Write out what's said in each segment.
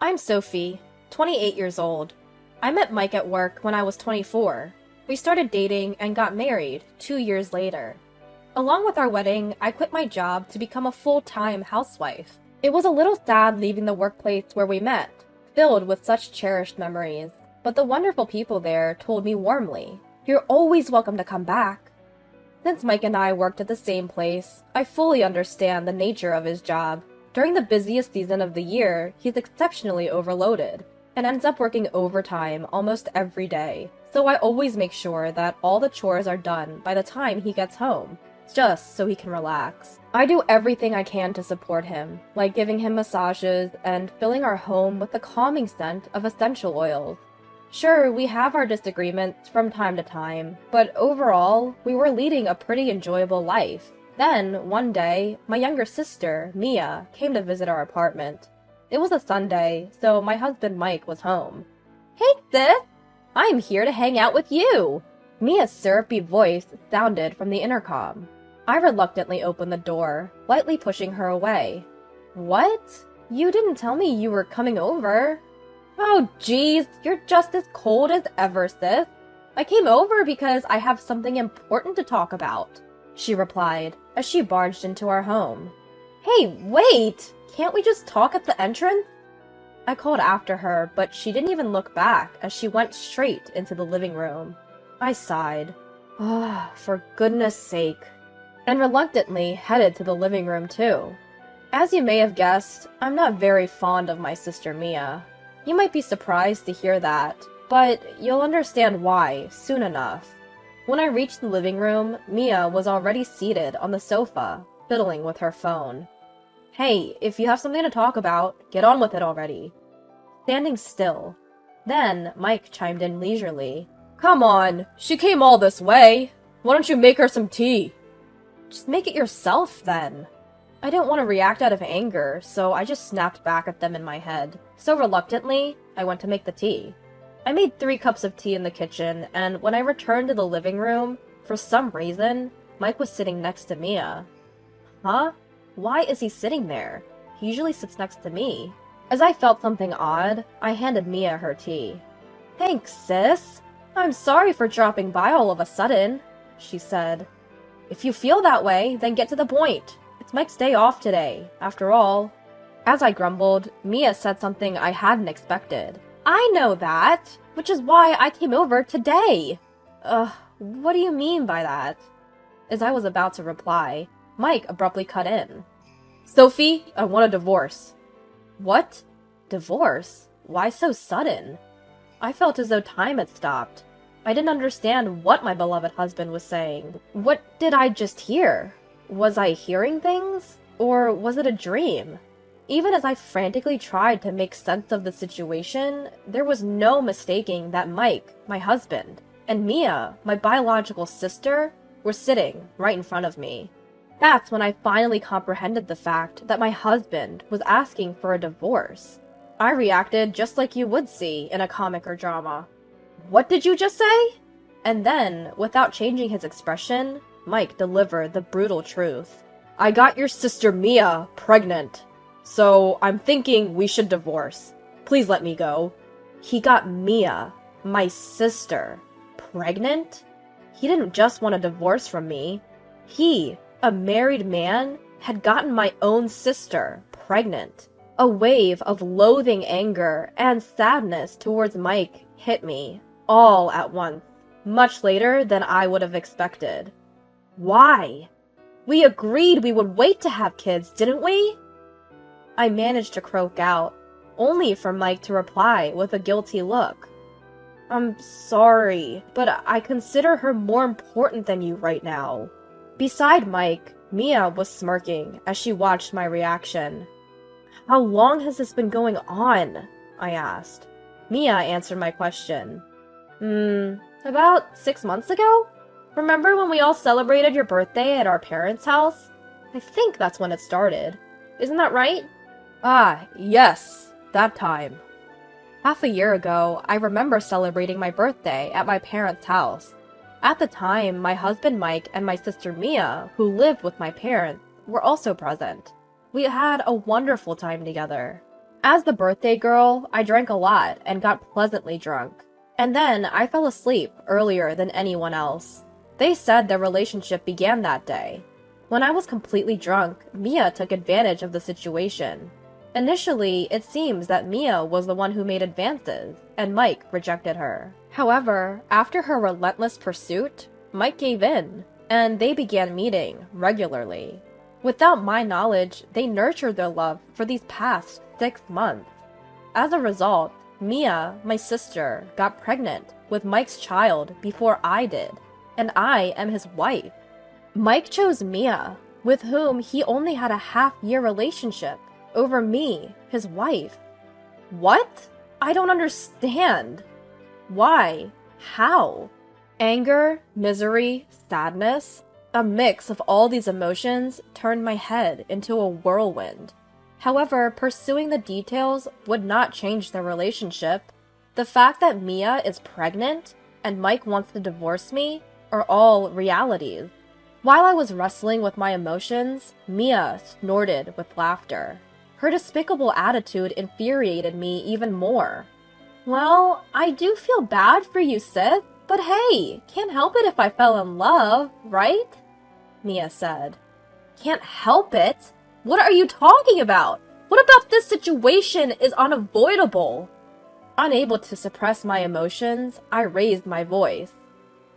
I'm Sophie, 28 years old. I met Mike at work when I was 24. We started dating and got married 2 years later. Along with our wedding, I quit my job to become a full-time housewife. It was a little sad leaving the workplace where we met, filled with such cherished memories, but the wonderful people there told me warmly, "You're always welcome to come back." Since Mike and I worked at the same place, I fully understand the nature of his job. During the busiest season of the year, he's exceptionally overloaded and ends up working overtime almost every day, so I always make sure that all the chores are done by the time he gets home, just so he can relax. I do everything I can to support him, like giving him massages and filling our home with the calming scent of essential oils. Sure, we have our disagreements from time to time, but overall, we were leading a pretty enjoyable life. Then, one day, my younger sister, Mia, came to visit our apartment. It was a Sunday, so my husband Mike was home. "Hey sis, I'm here to hang out with you!" Mia's syrupy voice sounded from the intercom. I reluctantly opened the door, lightly pushing her away. "What? You didn't tell me you were coming over." "Oh geez, you're just as cold as ever, sis. I came over because I have something important to talk about," she replied as she barged into our home. "Hey, wait! Can't we just talk at the entrance?" I called after her, but she didn't even look back as she went straight into the living room. I sighed. Ah, for goodness sake. And reluctantly headed to the living room too. As you may have guessed, I'm not very fond of my sister Mia. You might be surprised to hear that, but you'll understand why soon enough. When I reached the living room, Mia was already seated on the sofa, fiddling with her phone. "Hey, if you have something to talk about, get on with it already." Standing still. Then Mike chimed in leisurely. "Come on, she came all this way. Why don't you make her some tea?" "Just make it yourself, then." I didn't want to react out of anger, so I just snapped back at them in my head. So reluctantly, I went to make the tea. I made 3 cups of tea in the kitchen, and when I returned to the living room, for some reason, Mike was sitting next to Mia. Huh? Why is he sitting there? He usually sits next to me. As I felt something odd, I handed Mia her tea. "Thanks, sis. I'm sorry for dropping by all of a sudden," she said. "If you feel that way, then get to the point. It's Mike's day off today, after all." As I grumbled, Mia said something I hadn't expected. "I know that, which is why I came over today." What do you mean by that?" As I was about to reply, Mike abruptly cut in. "Sophie, I want a divorce." "What? Divorce? Why so sudden?" I felt as though time had stopped. I didn't understand what my beloved husband was saying. What did I just hear? Was I hearing things? Or was it a dream? Even as I frantically tried to make sense of the situation, there was no mistaking that Mike, my husband, and Mia, my biological sister, were sitting right in front of me. That's when I finally comprehended the fact that my husband was asking for a divorce. I reacted just like you would see in a comic or drama. "What did you just say?" And then, without changing his expression, Mike delivered the brutal truth. "I got your sister Mia pregnant. So I'm thinking we should divorce. Please let me go." He got Mia, my sister, pregnant? He didn't just want a divorce from me. He, a married man, had gotten my own sister pregnant. A wave of loathing anger and sadness towards Mike hit me, all at once, much later than I would have expected. Why? We agreed we would wait to have kids, didn't we? I managed to croak out, only for Mike to reply with a guilty look. "I'm sorry, but I consider her more important than you right now." Beside Mike, Mia was smirking as she watched my reaction. "How long has this been going on?" I asked. Mia answered my question. About 6 months ago? Remember when we all celebrated your birthday at our parents' house? I think that's when it started. Isn't that right?" "Ah, yes, that time." Half a year ago, I remember celebrating my birthday at my parents' house. At the time, my husband Mike and my sister Mia, who lived with my parents, were also present. We had a wonderful time together. As the birthday girl, I drank a lot and got pleasantly drunk. And then I fell asleep earlier than anyone else. They said their relationship began that day. When I was completely drunk, Mia took advantage of the situation. Initially, it seems that Mia was the one who made advances, and Mike rejected her. However, after her relentless pursuit, Mike gave in, and they began meeting regularly. Without my knowledge, they nurtured their love for these past 6 months. As a result, Mia, my sister, got pregnant with Mike's child before I did, and I am his wife. Mike chose Mia, with whom he only had a half-year relationship, over me, his wife. What? I don't understand. Why? How? Anger, misery, sadness, a mix of all these emotions turned my head into a whirlwind. However, pursuing the details would not change their relationship. The fact that Mia is pregnant and Mike wants to divorce me are all realities. While I was wrestling with my emotions, Mia snorted with laughter. Her despicable attitude infuriated me even more. Well, I do feel bad for you, Sith, but hey, can't help it if I fell in love, right? Mia said. Can't help it? What are you talking about? What about this situation is unavoidable? Unable to suppress my emotions, I raised my voice.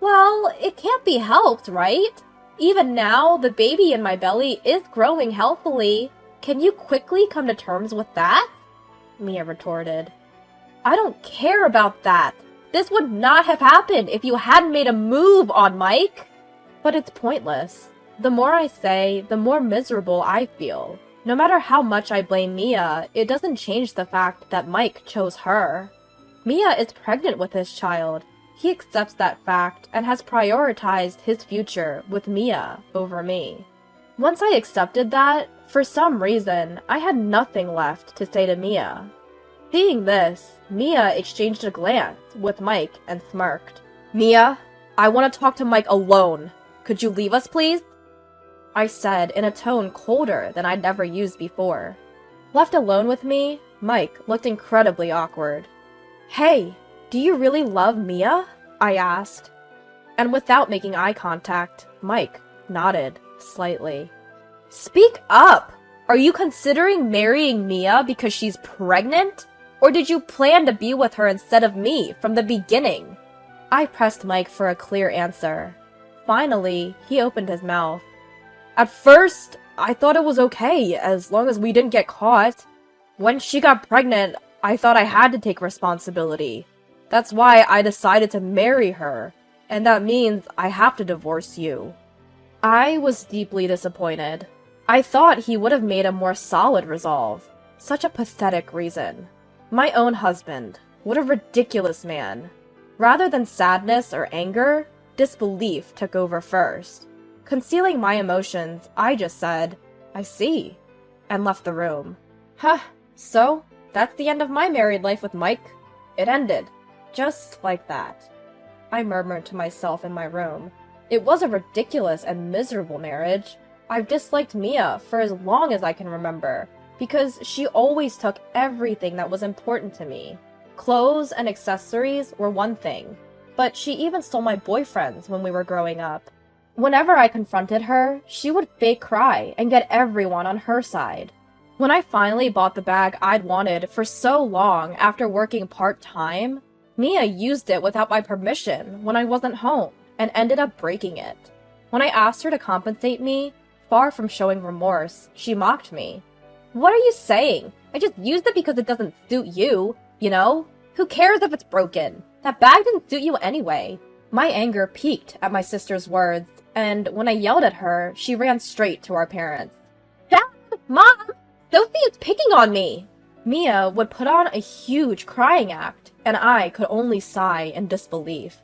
Well, it can't be helped, right? Even now, the baby in my belly is growing healthily. Can you quickly come to terms with that? Mia retorted. I don't care about that. This would not have happened if you hadn't made a move on Mike. But it's pointless. The more I say, the more miserable I feel. No matter how much I blame Mia, it doesn't change the fact that Mike chose her. Mia is pregnant with his child. He accepts that fact and has prioritized his future with Mia over me. Once I accepted that, for some reason, I had nothing left to say to Mia. Seeing this, Mia exchanged a glance with Mike and smirked. Mia, I want to talk to Mike alone. Could you leave us, please? I said in a tone colder than I'd never used before. Left alone with me, Mike looked incredibly awkward. Hey, do you really love Mia? I asked. And without making eye contact, Mike nodded slightly. Speak up! Are you considering marrying Mia because she's pregnant? Or did you plan to be with her instead of me from the beginning? I pressed Mike for a clear answer. Finally, he opened his mouth. At first, I thought it was okay as long as we didn't get caught. When she got pregnant, I thought I had to take responsibility. That's why I decided to marry her, and that means I have to divorce you. I was deeply disappointed. I thought he would have made a more solid resolve. Such a pathetic reason. My own husband. What a ridiculous man. Rather than sadness or anger, disbelief took over first. Concealing my emotions, I just said, I see, and left the room. Huh, so that's the end of my married life with Mike. It ended. Just like that. I murmured to myself in my room. It was a ridiculous and miserable marriage. I've disliked Mia for as long as I can remember, because she always took everything that was important to me. Clothes and accessories were one thing, but she even stole my boyfriends when we were growing up. Whenever I confronted her, she would fake cry and get everyone on her side. When I finally bought the bag I'd wanted for so long after working part-time, Mia used it without my permission when I wasn't home and ended up breaking it. When I asked her to compensate me, far from showing remorse, she mocked me. What are you saying? I just used it because it doesn't suit you, you know? Who cares if it's broken? That bag didn't suit you anyway. My anger peaked at my sister's words, and when I yelled at her, she ran straight to our parents. Dad! Mom! Sophie is picking on me! Mia would put on a huge crying act, and I could only sigh in disbelief.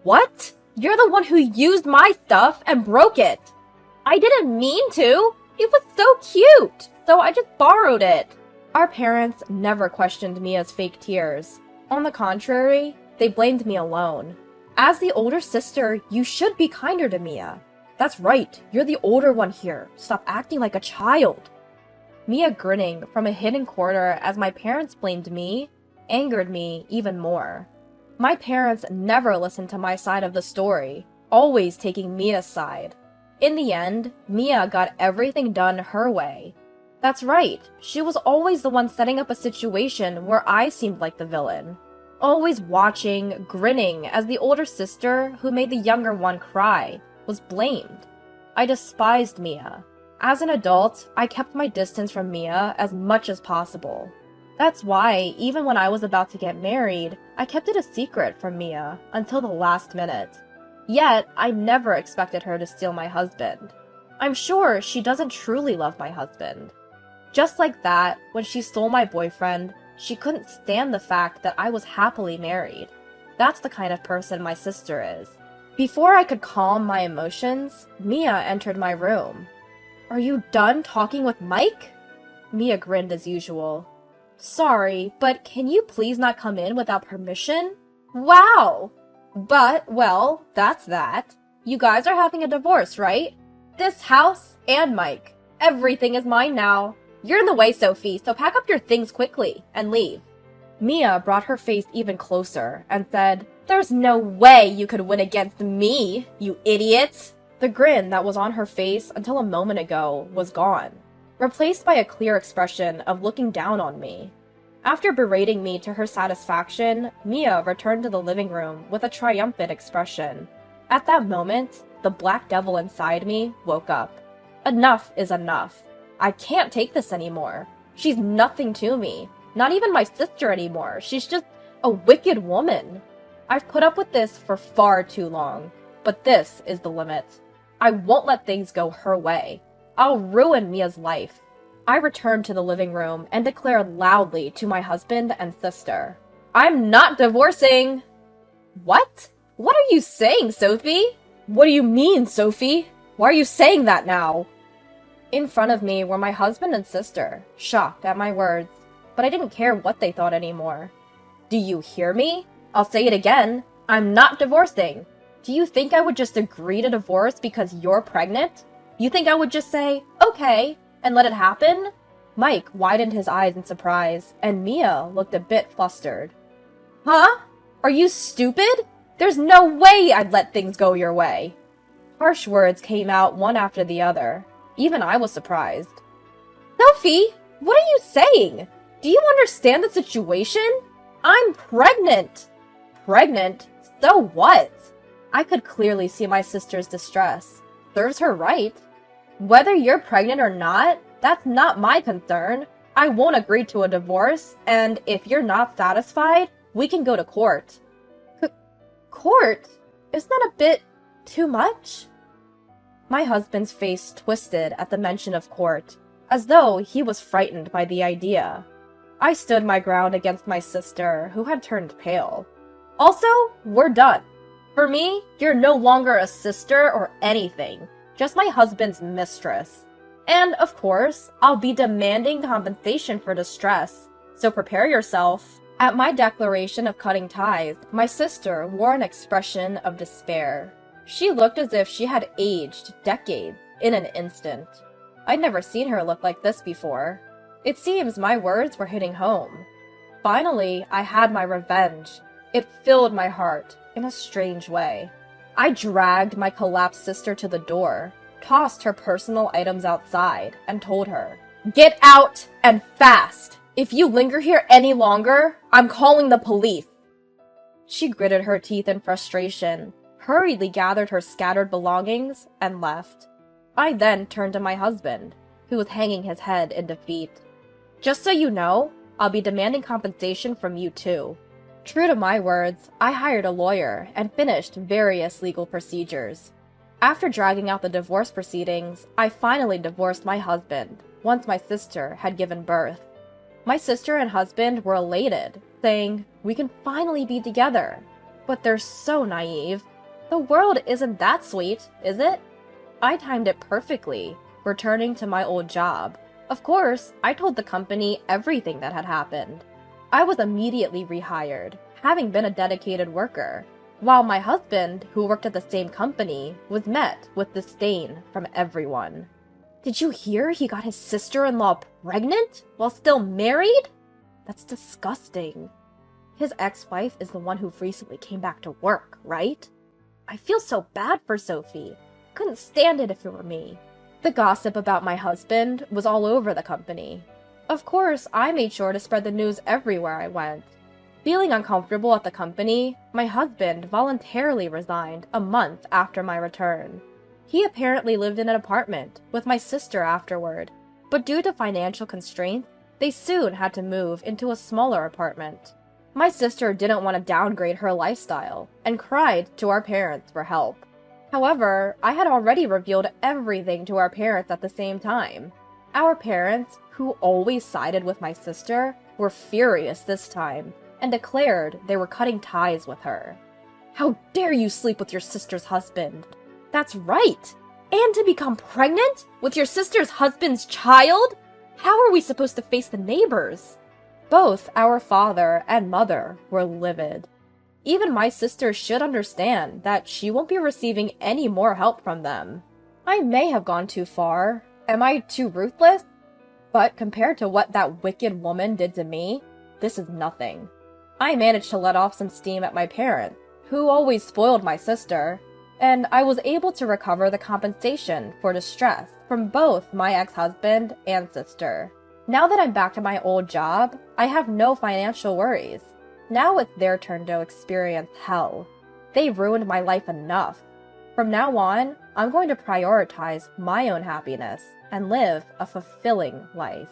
What? You're the one who used my stuff and broke it! I didn't mean to! It was so cute! So I just borrowed it! Our parents never questioned Mia's fake tears. On the contrary, they blamed me alone. As the older sister, you should be kinder to Mia. That's right, you're the older one here. Stop acting like a child. Mia grinning from a hidden corner as my parents blamed me angered me even more. My parents never listened to my side of the story, always taking Mia's side. In the end, Mia got everything done her way. That's right, she was always the one setting up a situation where I seemed like the villain. Always watching, grinning as the older sister, who made the younger one cry, was blamed. I despised Mia. As an adult, I kept my distance from Mia as much as possible. That's why, even when I was about to get married, I kept it a secret from Mia until the last minute. Yet, I never expected her to steal my husband. I'm sure she doesn't truly love my husband. Just like that, when she stole my boyfriend, she couldn't stand the fact that I was happily married. That's the kind of person my sister is. Before I could calm my emotions, Mia entered my room. "Are you done talking with Mike?" Mia grinned as usual. "Sorry, but can you please not come in without permission?" "Wow! But, well, that's that. You guys are having a divorce, right? This house and Mike. Everything is mine now. You're in the way, Sophie, so pack up your things quickly and leave." Mia brought her face even closer and said, "There's no way you could win against me, you idiot!" The grin that was on her face until a moment ago was gone, replaced by a clear expression of looking down on me. After berating me to her satisfaction, Mia returned to the living room with a triumphant expression. At that moment, the black devil inside me woke up. Enough is enough. I can't take this anymore. She's nothing to me. Not even my sister anymore. She's just a wicked woman. I've put up with this for far too long, but this is the limit. I won't let things go her way. I'll ruin Mia's life. I returned to the living room and declared loudly to my husband and sister, "I'm not divorcing!" "What? What are you saying, Sophie?" "What do you mean, Sophie? Why are you saying that now?" In front of me were my husband and sister, shocked at my words, but I didn't care what they thought anymore. "Do you hear me? I'll say it again. I'm not divorcing. Do you think I would just agree to divorce because you're pregnant? You think I would just say, okay, and let it happen?" Mike widened his eyes in surprise, and Mia looked a bit flustered. "Huh? Are you stupid? There's no way I'd let things go your way." Harsh words came out one after the other. Even I was surprised. "Sophie, what are you saying? Do you understand the situation? I'm pregnant." "Pregnant? So what?" I could clearly see my sister's distress. Serves her right. "Whether you're pregnant or not, that's not my concern. I won't agree to a divorce, and if you're not satisfied, we can go to court." Court? Isn't that a bit too much? My husband's face twisted at the mention of court, as though he was frightened by the idea. I stood my ground against my sister, who had turned pale. "Also, we're done. For me, you're no longer a sister or anything, just my husband's mistress. And, of course, I'll be demanding compensation for distress, so prepare yourself." At my declaration of cutting ties, my sister wore an expression of despair. She looked as if she had aged decades in an instant. I'd never seen her look like this before. It seems my words were hitting home. Finally, I had my revenge. It filled my heart in a strange way. I dragged my collapsed sister to the door, tossed her personal items outside, and told her, "Get out, and fast! If you linger here any longer, I'm calling the police." She gritted her teeth in frustration, hurriedly gathered her scattered belongings, and left. I then turned to my husband, who was hanging his head in defeat. "Just so you know, I'll be demanding compensation from you too." True to my words, I hired a lawyer and finished various legal procedures. After dragging out the divorce proceedings, I finally divorced my husband, once my sister had given birth. My sister and husband were elated, saying, "We can finally be together." But they're so naive. The world isn't that sweet, is it? I timed it perfectly, returning to my old job. Of course, I told the company everything that had happened. I was immediately rehired, having been a dedicated worker, while my husband, who worked at the same company, was met with disdain from everyone. "Did you hear he got his sister-in-law pregnant while still married? That's disgusting. His ex-wife is the one who recently came back to work, right? I feel so bad for Sophie. Couldn't stand it if it were me. The gossip about my husband was all over the company. Of course, I made sure to spread the news everywhere I went. Feeling uncomfortable at the company, my husband voluntarily resigned a month after my return. He apparently lived in an apartment with my sister afterward, but due to financial constraints, they soon had to move into a smaller apartment. My sister didn't want to downgrade her lifestyle and cried to our parents for help. However, I had already revealed everything to our parents at the same time. Our parents, who always sided with my sister, were furious this time and declared they were cutting ties with her. How dare you sleep with your sister's husband? That's right! And to become pregnant with your sister's husband's child? How are we supposed to face the neighbors? Both our father and mother were livid. Even my sister should understand that she won't be receiving any more help from them. I may have gone too far. Am I too ruthless? But compared to what that wicked woman did to me, this is nothing. I managed to let off some steam at my parents, who always spoiled my sister, and I was able to recover the compensation for distress from both my ex-husband and sister. Now that I'm back to my old job, I have no financial worries. Now it's their turn to experience hell. They ruined my life enough. From now on, I'm going to prioritize my own happiness and live a fulfilling life.